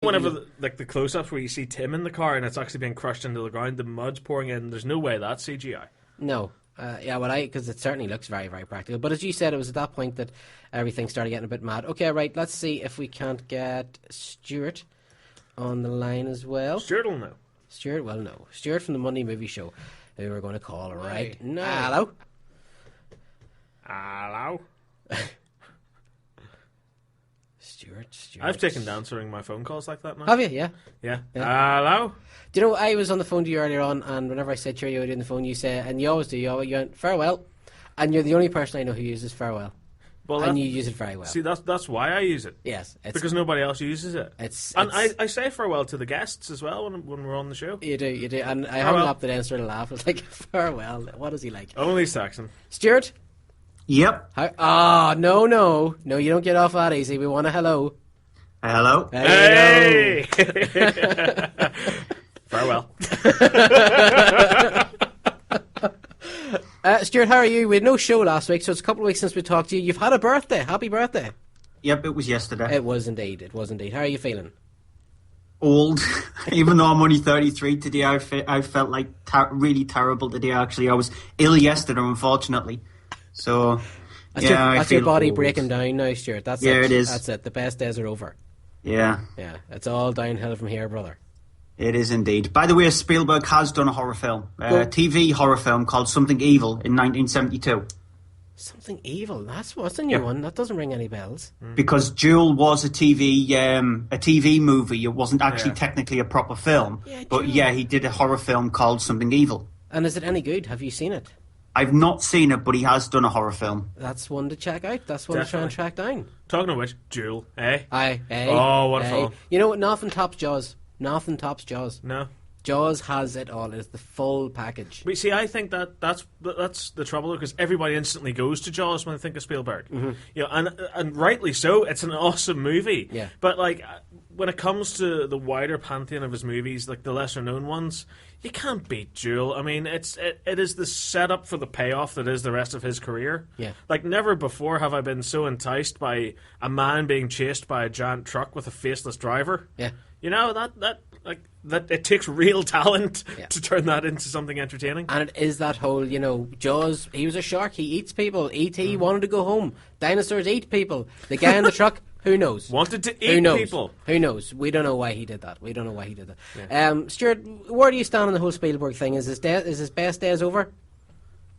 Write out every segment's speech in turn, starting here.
Whenever the close-ups where you see Tim in the car and it's actually being crushed into the ground, the mud's pouring in. There's no way that's CGI. No, because it certainly looks very, very practical. But as you said, it was at that point that everything started getting a bit mad. Okay, right. Let's see if we can't get Stuart on the line as well. Stuart will know. Stuart will know. Stuart from the Monday Movie Show, who we're going to call right now. Hello. Hello. Stuart. I've taken to answering my phone calls like that now. Have you? Yeah. Yeah. Hello. Do you know, I was on the phone to you earlier on, and whenever I said cheerio on the phone, you say, and you always do, you went, farewell. And you're the only person I know who uses farewell. Well, and you use it very well. See, that's why I use it. Yes. Because nobody else uses it. I say farewell to the guests as well when we're on the show. You do. And I hung up the answer to laugh. I was like, farewell. What is he like? Only Saxon. Stuart? Yep. No, you don't get off that easy. We want a hello. Hello. Hey! Farewell. Stuart, how are you? We had no show last week, so it's a couple of weeks since we talked to you. You've had a birthday. Happy birthday. Yep, it was yesterday. It was indeed. How are you feeling? Old. Even though I'm only 33 today, I felt like really terrible today, actually. I was ill yesterday, unfortunately. So, that's your body old. Breaking down now, Stuart. That's it. It is. That's it. The best days are over. Yeah. Yeah, it's all downhill from here, brother. It is indeed. By the way, Spielberg has done a horror film, a TV horror film called Something Evil in 1972. Something Evil? That's a new one. That doesn't ring any bells. Because Jewel was a TV movie. It wasn't actually technically a proper film. But he did a horror film called Something Evil. And is it any good? Have you seen it? I've not seen it, but he has done a horror film. That's one to check out. That's one to try and track down. Talking of which, Jewel, eh? Aye. Oh, what a film. You know what? Nothing tops Jaws. Nothing tops Jaws. No. Jaws has it all. It's the full package. But see, I think that's the trouble, because everybody instantly goes to Jaws when they think of Spielberg. Mm-hmm. You know, and rightly so. It's an awesome movie. Yeah. But like, when it comes to the wider pantheon of his movies, like the lesser known ones, you can't beat Jewel. I mean, it is the setup for the payoff that is the rest of his career. Yeah. Like, never before have I been so enticed by a man being chased by a giant truck with a faceless driver. Yeah. You know, that it takes real talent to turn that into something entertaining. And it is that whole, Jaws, he was a shark, he eats people. E.T. wanted to go home. Dinosaurs eat people. The guy in the truck, who knows? Wanted to eat people. Who knows? We don't know why he did that. Yeah. Stuart, where do you stand on the whole Spielberg thing? Is his best days over?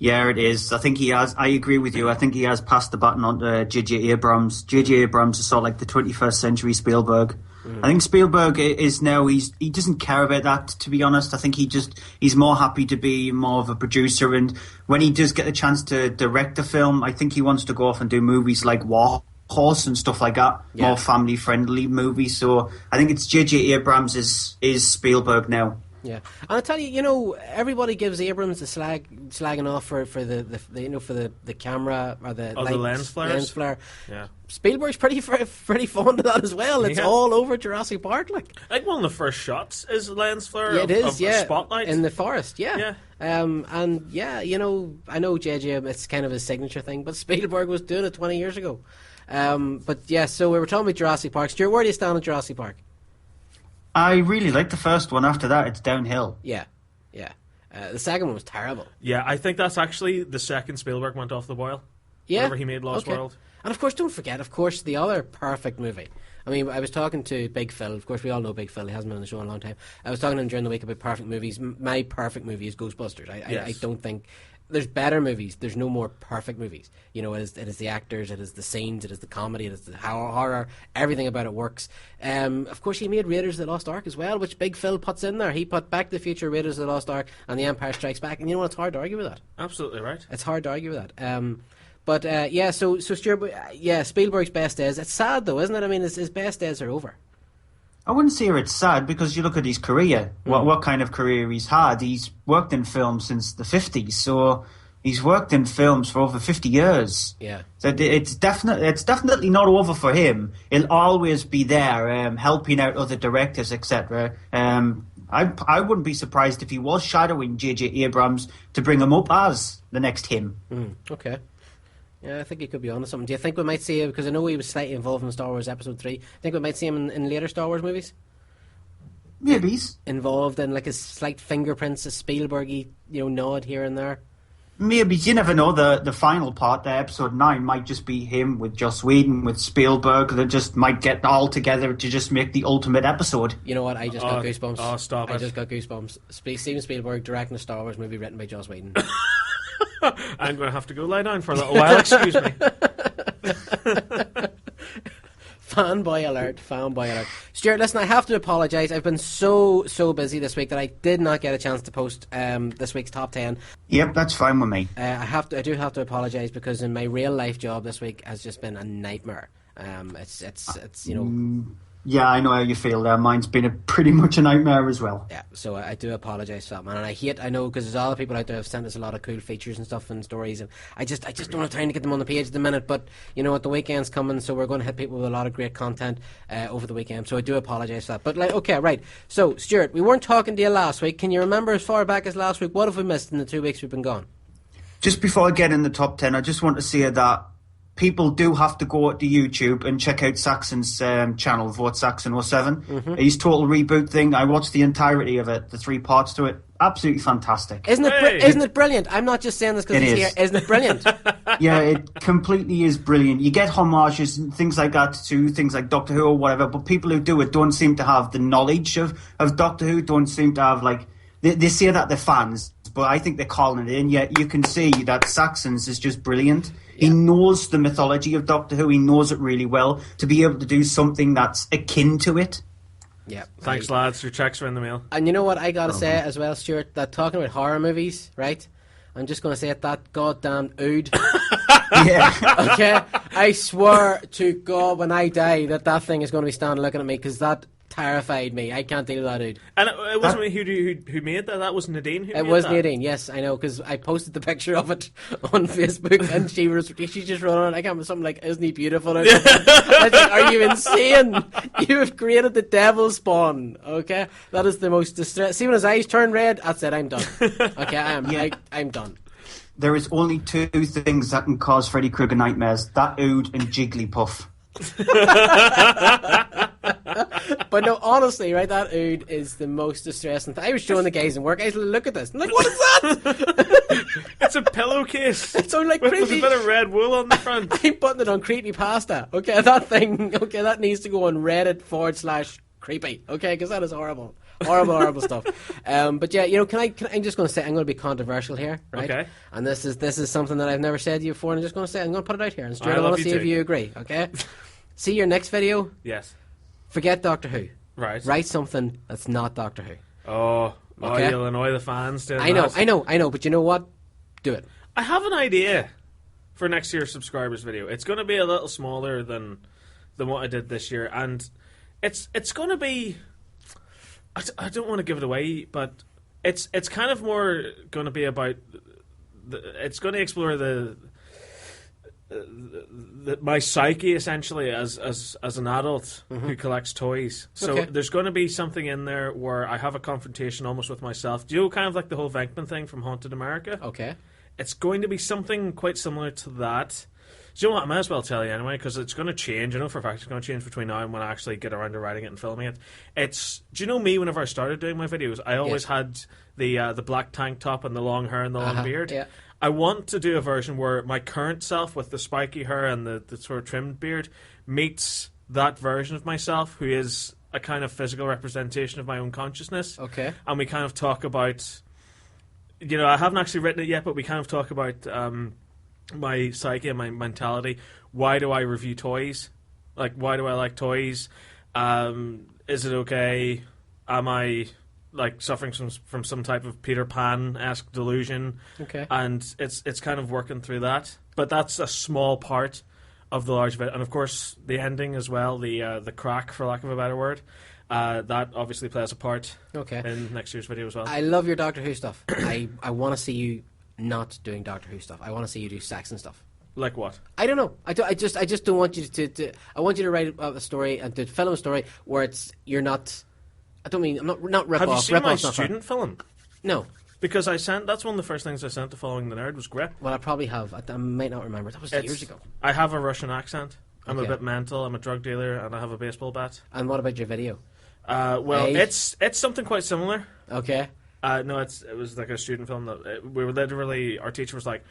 Yeah, it is. I think he has. I agree with you. I think he has passed the baton on to J.J. Abrams. J.J. Abrams is sort of like the 21st century Spielberg. I think Spielberg is now, he doesn't care about that, to be honest. I think he's more happy to be more of a producer, and when he does get a chance to direct a film, I think he wants to go off and do movies like War Horse and stuff like that, more family friendly movies. So I think it's J.J. Abrams is Spielberg now. Yeah, and I tell you, everybody gives Abrams the slagging off for the camera or the lens flares. Lens flare. Yeah, Spielberg's pretty fond of that as well. It's all over Jurassic Park. I think one of the first shots is lens flare. Yeah, it is. A spotlight in the forest. Yeah. Yeah. I know JJ, it's kind of his signature thing, but Spielberg was doing it 20 years ago. So we were talking about Jurassic Park. Stuart, where do you stand on Jurassic Park? I really liked the first one. After that, it's downhill. Yeah. The second one was terrible. Yeah, I think that's actually the second Spielberg went off the boil. Yeah. Whenever he made Lost World. And of course, don't forget, the other perfect movie. I mean, I was talking to Big Phil. Of course, we all know Big Phil. He hasn't been on the show in a long time. I was talking to him during the week about perfect movies. My perfect movie is Ghostbusters. I don't think... There's better movies. There's no more perfect movies. It is the actors, it is the scenes, it is the comedy, it is the horror. Everything about it works. Of course, he made Raiders of the Lost Ark as well, which Big Phil puts in there. He put Back to the Future, Raiders of the Lost Ark, and The Empire Strikes Back. And you know what? It's hard to argue with that. Absolutely right. It's hard to argue with that. So Stuart, Spielberg's best days. It's sad though, isn't it? I mean, his best days are over. I wouldn't say it's sad, because you look at his career, what kind of career he's had. He's worked in film since the 50s, so he's worked in films for over 50 years. Yeah. So it's definitely not over for him. He'll always be there, helping out other directors, etc. I wouldn't be surprised if he was shadowing J.J. Abrams to bring him up as the next him. Okay. Yeah, I think he could be onto something. Do you think we might see him, because I know he was slightly involved in Star Wars Episode 3, think we might see him in later Star Wars movies? Maybe. involved in like a slight fingerprints, a Spielbergy, nod here and there. Maybe. You never know. The final part, the episode 9, might just be him with Joss Whedon, with Spielberg. They just might get all together to just make the ultimate episode. You know what? I just got goosebumps. Oh, stop it. I just got goosebumps. Steven Spielberg directing a Star Wars movie written by Joss Whedon. I'm going to have to go lie down for a little while. Excuse me. Fanboy alert. Stuart, listen, I have to apologise. I've been so busy this week that I did not get a chance to post this week's top 10. Yep, that's fine with me. I do have to apologise because in my real life job this week has just been a nightmare. It's Yeah, I know how you feel there. Mine's been pretty much a nightmare as well. Yeah, so I do apologise for that, man. And I know, because there's other people out there who have sent us a lot of cool features and stuff and stories, and I just don't have time to get them on the page at the minute. But you know what, the weekend's coming, so we're going to hit people with a lot of great content over the weekend. So I do apologise for that. But okay, right. So Stuart, we weren't talking to you last week. Can you remember as far back as last week? What have we missed in the 2 weeks we've been gone? Just before I get in the top 10, I just want to say that people do have to go to YouTube and check out Saxon's channel, Vote Saxon 07. Mm-hmm. His total reboot thing, I watched the entirety of it, the 3 parts to it. Absolutely fantastic. Isn't it brilliant? I'm not just saying this because he's here. Isn't it brilliant? Yeah, it completely is brilliant. You get homages and things like that to things like Doctor Who or whatever, but people who do it don't seem to have the knowledge of Doctor Who, don't seem to have, like, they say that they're fans, but I think they're calling it in. Yet you can see that Saxon's is just brilliant. He knows the mythology of Doctor Who. He knows it really well. To be able to do something that's akin to it. Yeah. Thanks, lads. Your checks are in the mail. And you know what I got to say as well, Stuart? That talking about horror movies, right? I'm just going to say it, that goddamn ood. Yeah. Okay? I swear to God when I die that thing is going to be standing looking at me, because that terrified me. I can't deal with that dude. And it wasn't me who made that. That was Nadine who made that. It was Nadine, yes, I know, because I posted the picture of it on Facebook, and she just wrote on it, I can't remember, something like, "Isn't he beautiful?" I was like, are you insane? You have created the devil spawn. Okay, that is the most distress. See when his eyes turn red, that's it. I'm done. Okay, I'm done. There is only 2 things that can cause Freddy Krueger nightmares: that ood and Jigglypuff. But no, honestly, right, that ood is the most distressing thing. I was showing the guys in work, I was like, look at this. I'm like, what is that? It's a pillowcase. It's on like with creepy. a bit of red wool on the front. I'm putting it on creepy pasta. Okay, that thing. Okay, that needs to go on Reddit/creepy. Okay, because that is horrible. Horrible stuff. But yeah, I'm just going to say, I'm going to be controversial here, right? Okay. And this is something that I've never said to you before, and I'm just going to say, I'm going to put it out here. And Stuart, I want to see if you agree, okay? See your next video? Yes. Forget Doctor Who. Right. Write something that's not Doctor Who. Okay. You'll annoy the fans doing I know, but you know what? Do it. I have an idea for next year's subscribers video. It's going to be a little smaller than what I did this year, and it's going to be... I don't want to give it away, but it's kind of more going to be about... It's going to explore my psyche, essentially, as an adult who collects toys. So there's going to be something in there where I have a confrontation almost with myself. Do you know, kind of like the whole Venkman thing from Haunted America? Okay. It's going to be something quite similar to that. Do you know what? I might as well tell you anyway, because it's going to change. I know for a fact it's going to change between now and when I actually get around to writing it and filming it. Do you know me, whenever I started doing my videos, I always had the black tank top and the long hair and the long beard. Yeah. I want to do a version where my current self with the spiky hair and the sort of trimmed beard meets that version of myself who is a kind of physical representation of my own consciousness. Okay. And we kind of talk about, I haven't actually written it yet, but we kind of talk about my psyche and my mentality. Why do I review toys? Like, why do I like toys? Is it okay? Am I... like suffering from some type of Peter Pan-esque delusion? Okay. And it's kind of working through that. But that's a small part of the large bit. And of course, the ending as well, the crack, for lack of a better word, that obviously plays a part in next year's video as well. I love your Doctor Who stuff. I want to see you not doing Doctor Who stuff. I want to see you do Saxon stuff. Like what? I don't know. I just don't want you to I want you to write a story and to film a story where you're not... I don't mean, I'm not rip Have off. you seen my student film? No. Because that's one of the first things I sent to Following the Nerd was Grip. Well, I probably have. I might not remember. That was years ago. I have a Russian accent. I'm a bit mental. I'm a drug dealer, and I have a baseball bat. And what about your video? Well, it's something quite similar. Okay. No, it was like a student film that we were literally. Our teacher was like,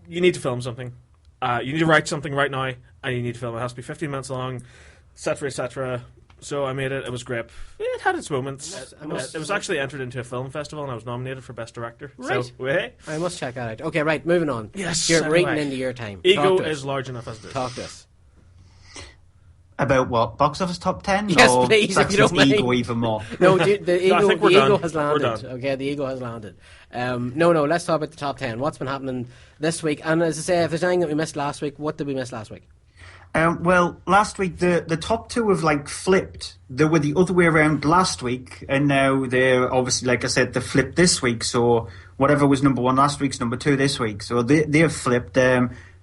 "You need to film something. You need to write something right now, and you need to film it. It has to be 15 minutes long, etc., etc." So I made it. It was great. It had its moments. It was actually entered into a film festival, and I was nominated for Best Director. Right. So, I must check that out. Okay, right. Moving on. Yes. You're reading into your time. Ego is large enough as it is. Talk to us. About what? Box office top 10? Yes, or please, if you don't mind. Ego even more? No, the ego has We're landed. done. Okay, the ego has landed. No, let's talk about the top 10. What's been happening this week? And as I say, if there's anything that we missed last week, what did we miss last week? Well, last week the top two have flipped. They were the other way around last week, and now they're obviously, like I said, they flipped this week. So whatever was number one last week's number two this week. So they have flipped.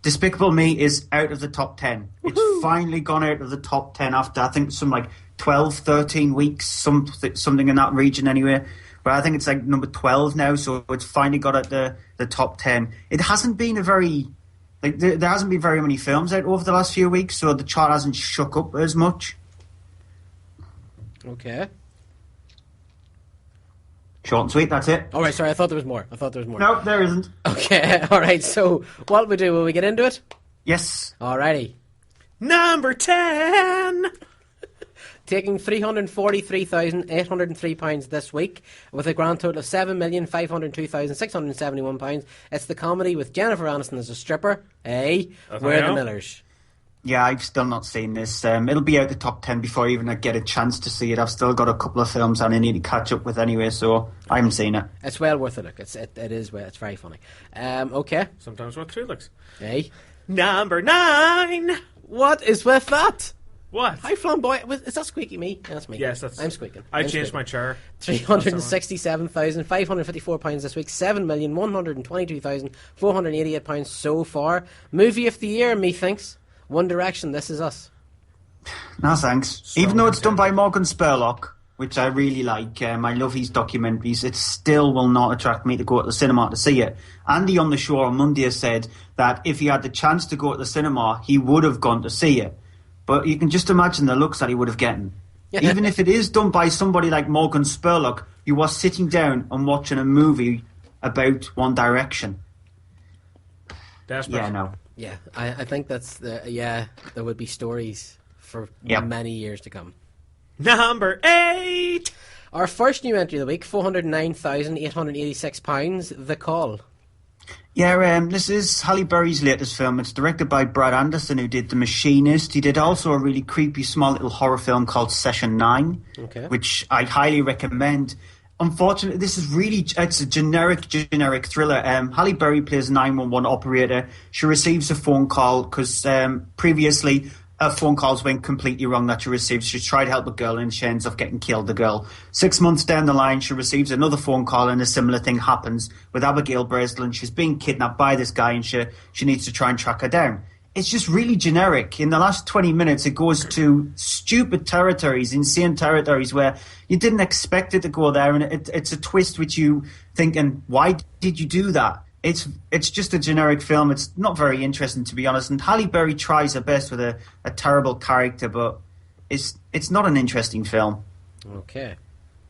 Despicable Me is out of the top 10. Woo-hoo. It's finally gone out of the top 10 after, I think, some 12, 13 weeks, something in that region anyway. But I think it's number 12 now, so it's finally got at the top 10. It hasn't been a very... there hasn't been very many films out over the last few weeks, so the chart hasn't shook up as much. Okay. Short and sweet, that's it. All right, sorry, I thought there was more. No, there isn't. Okay, all right, so what will we do? Will we get into it? Yes. Alrighty. Number 10! Taking £343,803 this week, with a grand total of £7,502,671. It's the comedy with Jennifer Aniston as a stripper. Hey, We're the Millers. Yeah, I've still not seen this. It'll be out the top 10 before even I get a chance to see it. I've still got a couple of films I need to catch up with anyway, so I haven't seen it. It's well worth a look. It's very funny. Okay. Sometimes worth 3 looks. Hey. Number 9! What is with that? What? How flamboyant. Is that squeaky me? That's me. Yes, that's... I'm squeaking. I changed my chair. £367,554 this week. £7,122,488 so far. Movie of the year, methinks. One Direction, This Is Us. No thanks. Even though it's done by Morgan Spurlock, which I really like, I love his documentaries, it still will not attract me to go to the cinema to see it. Andy on the show on Monday has said that if he had the chance to go to the cinema, he would have gone to see it. But you can just imagine the looks that he would have gotten. Even if it is done by somebody like Morgan Spurlock, you are sitting down and watching a movie about One Direction. Desperate. Yeah, no. Yeah, I think that's there would be stories for many years to come. Number 8! Our first new entry of the week, £409,886, The Call. Yeah, this is Halle Berry's latest film. It's directed by Brad Anderson, who did The Machinist. He did also a really creepy, small little horror film called Session 9, which I highly recommend. Unfortunately, this is it's a generic thriller. Halle Berry plays a 911 operator. She receives a phone call because previously phone calls went completely wrong that she received. She tried to help a girl and she ends up getting killed, the girl. 6 months down the line, she receives another phone call and a similar thing happens with Abigail Breslin. She's being kidnapped by this guy and she needs to try and track her down. It's just really generic. In the last 20 minutes, it goes to stupid territories, insane territories where you didn't expect it to go there, and it's a twist which you thinking, why did you do that? It's just a generic film. It's not very interesting, to be honest. And Halle Berry tries her best with a terrible character, but it's not an interesting film. Okay.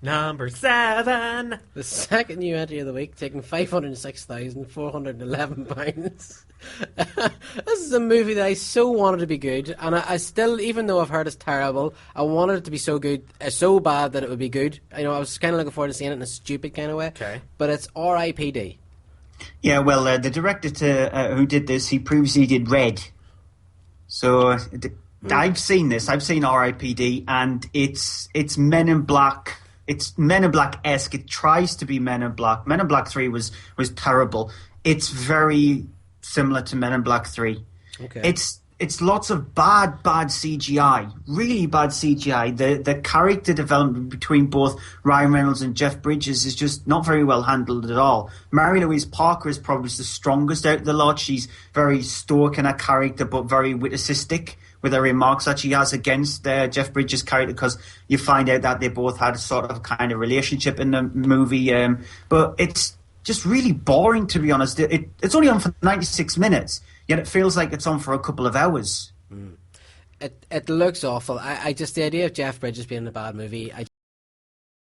Number 7. The second new entry of the week, taking £506,411. This is a movie that I so wanted to be good, and I still, even though I've heard it's terrible, I wanted it to be so good, so bad that it would be good. I was kind of looking forward to seeing it in a stupid kind of way. Okay. But it's R.I.P.D. Yeah, well, the director who did this, he previously did Red. So I've seen this. I've seen R.I.P.D. and it's Men in Black. It's Men in Black-esque. It tries to be Men in Black. Men in Black 3 was terrible. It's very similar to Men in Black 3. Okay. It's lots of bad CGI. Really bad CGI. The character development between both Ryan Reynolds and Jeff Bridges is just not very well handled at all. Mary-Louise Parker is probably the strongest out of the lot. She's very stoic in her character, but very witticistic with her remarks that she has against Jeff Bridges' character, because you find out that they both had a sort of kind of relationship in the movie. But it's just really boring, to be honest. It's only on for 96 minutes, yet it feels like it's on for a couple of hours. It looks awful. I just, the idea of Jeff Bridges being in a bad movie,